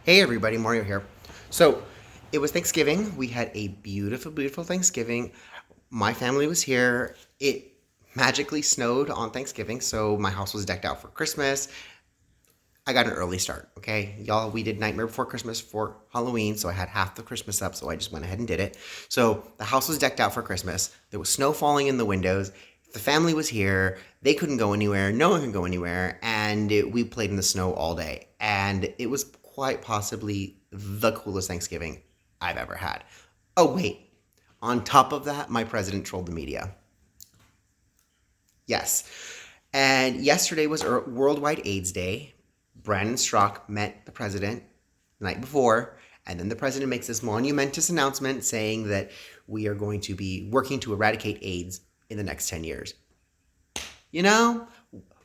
Hey everybody, Mario here. So it was Thanksgiving. We had a beautiful, beautiful Thanksgiving. My family was here. It magically snowed on Thanksgiving, so my house was decked out for Christmas. I got an early start, okay? Y'all, we did Nightmare Before Christmas for Halloween, so I had half the Christmas up, so I just went ahead and did it. So the house was decked out for Christmas. There was snow falling in the windows. The family was here. They couldn't go anywhere. No one could go anywhere. And we played in the snow all day. And it was quite possibly the coolest Thanksgiving I've ever had. Oh, wait. On top of that, my president trolled the media. Yes. And yesterday was Worldwide AIDS Day. Brandon Strzok met the president the night before, and then the president makes this monumentous announcement saying that we are going to be working to eradicate AIDS in the next 10 years. You know,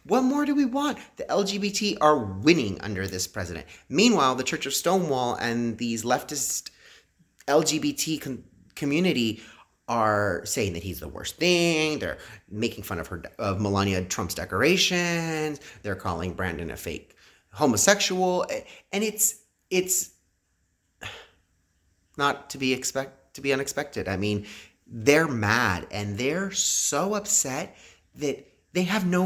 what more do we want? The LGBT are winning under this president. Meanwhile, the Church of Stonewall and these leftist LGBT community are saying that he's the worst thing. They're making fun of Melania Trump's decorations. They're calling Brandon a fake homosexual, and it's not to be unexpected. I mean, they're mad and they're so upset that they have no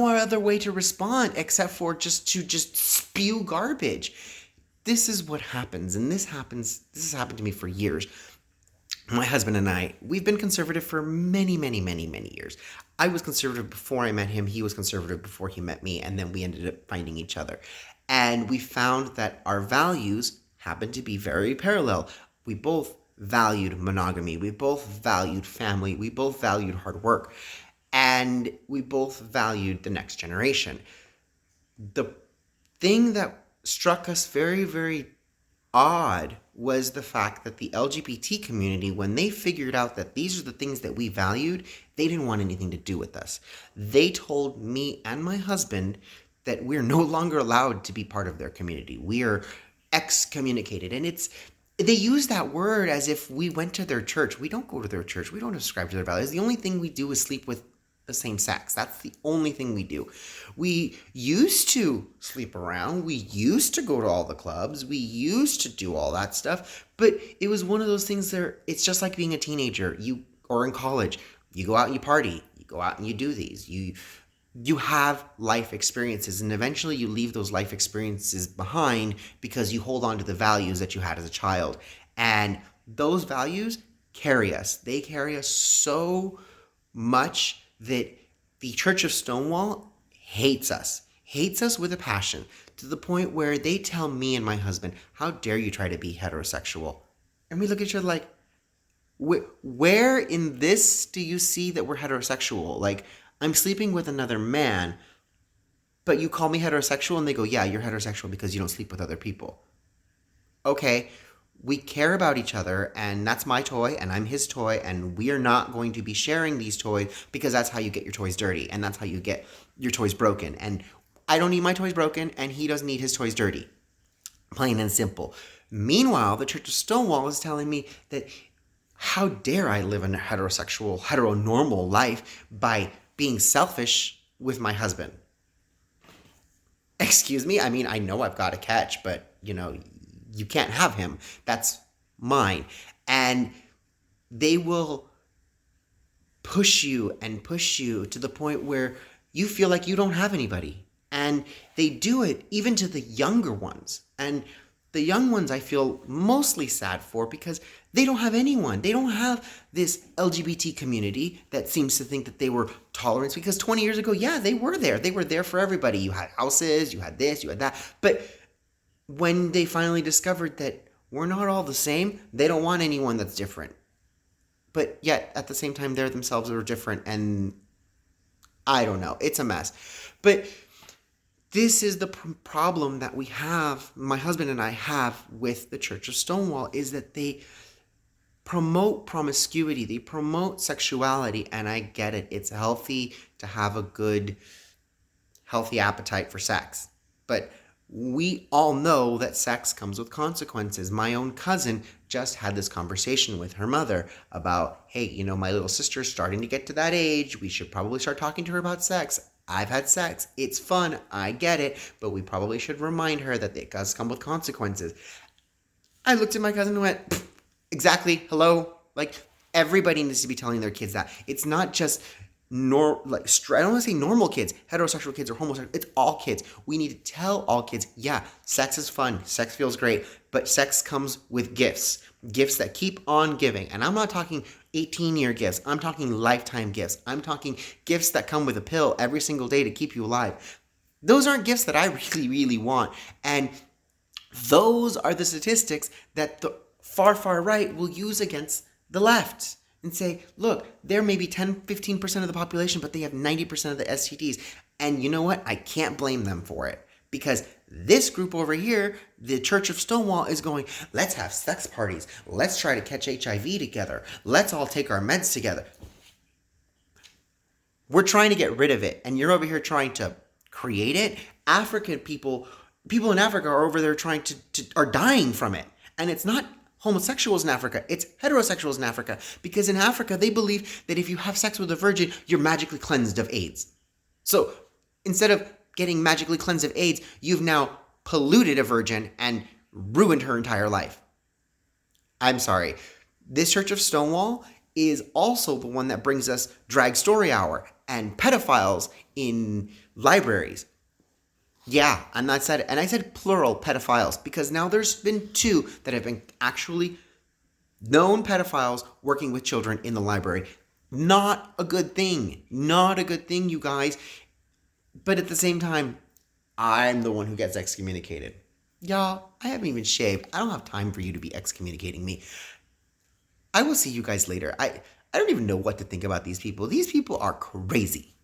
other way to respond except for just spew garbage. This is what happens, and this has happened to me for years. My husband and I, we've been conservative for many, many, many, many years. I was conservative before I met him. He was conservative before he met me. And then we ended up finding each other. And we found that our values happened to be very parallel. We both valued monogamy. We both valued family. We both valued hard work. And we both valued the next generation. The thing that struck us very, very odd was the fact that the LGBT community, when they figured out that these are the things that we valued, they didn't want anything to do with us. They told me and my husband that we're no longer allowed to be part of their community. We are excommunicated. And they use that word as if we went to their church. We don't go to their church. We don't subscribe to their values. The only thing we do is sleep with the same sex. That's the only thing we do. We used to sleep around. We used to go to all the clubs. We used to do all that stuff. But it was one of those things there. It's just like being a teenager, or in college. You go out and you party. You go out and you do these. You have life experiences, and eventually you leave those life experiences behind because you hold on to the values that you had as a child. And those values carry us. They carry us so much that the Church of Stonewall hates us with a passion, to the point where they tell me and my husband, how dare you try to be heterosexual? And we look at each other like, where in this do you see that we're heterosexual? Like, I'm sleeping with another man, but you call me heterosexual? And they go, yeah, you're heterosexual because you don't sleep with other people. Okay, we care about each other, and that's my toy, and I'm his toy, and we are not going to be sharing these toys, because that's how you get your toys dirty, and that's how you get your toys broken. And I don't need my toys broken, and he doesn't need his toys dirty. Plain and simple. Meanwhile, the Church of Stonewall is telling me that how dare I live a heteronormal life by being selfish with my husband. Excuse me? I mean, I know I've got a catch, but, you can't have him. That's mine. And they will push you to the point where you feel like you don't have anybody. And they do it even to the younger ones. And the young ones I feel mostly sad for, because they don't have anyone. They don't have this LGBT community that seems to think that they were tolerant. Because 20 years ago, yeah, they were there. They were there for everybody. You had houses, you had this, you had that. But when they finally discovered that we're not all the same, they don't want anyone that's different. But yet, at the same time, they're themselves are different, and I don't know. It's a mess. But this is the problem that we have, my husband and I have, with the Church of Stonewall, is that they promote promiscuity. They promote sexuality, and I get it. It's healthy to have a good, healthy appetite for sex. But we all know that sex comes with consequences. My own cousin just had this conversation with her mother about, hey, my little sister's starting to get to that age. We should probably start talking to her about sex. I've had sex. It's fun. I get it. But we probably should remind her that it does come with consequences. I looked at my cousin and went, exactly, hello? Like, everybody needs to be telling their kids that. It's not just I don't want to say normal kids, heterosexual kids or homosexual. It's all kids. We need to tell all kids, yeah, sex is fun. Sex feels great. But sex comes with gifts. Gifts that keep on giving. And I'm not talking 18-year gifts. I'm talking lifetime gifts. I'm talking gifts that come with a pill every single day to keep you alive. Those aren't gifts that I really, really want. And those are the statistics that the far, far right will use against the left and say, look, they're maybe 10, 15% of the population, but they have 90% of the STDs. And you know what? I can't blame them for it, because this group over here, the Church of Stonewall, is going, let's have sex parties. Let's try to catch HIV together. Let's all take our meds together. We're trying to get rid of it, and you're over here trying to create it. African people in Africa are over there trying are dying from it. And it's not homosexuals in Africa, it's heterosexuals in Africa. Because in Africa, they believe that if you have sex with a virgin, you're magically cleansed of AIDS. So instead of getting magically cleansed of AIDS, you've now polluted a virgin and ruined her entire life. I'm sorry. This Church of Stonewall is also the one that brings us Drag Story Hour and pedophiles in libraries. Yeah, and I said plural pedophiles, because now there's been 2 that have been actually known pedophiles working with children in the library. Not a good thing. Not a good thing, you guys. But at the same time, I'm the one who gets excommunicated. Y'all, I haven't even shaved. I don't have time for you to be excommunicating me. I will see you guys later. I don't even know what to think about these people. These people are crazy.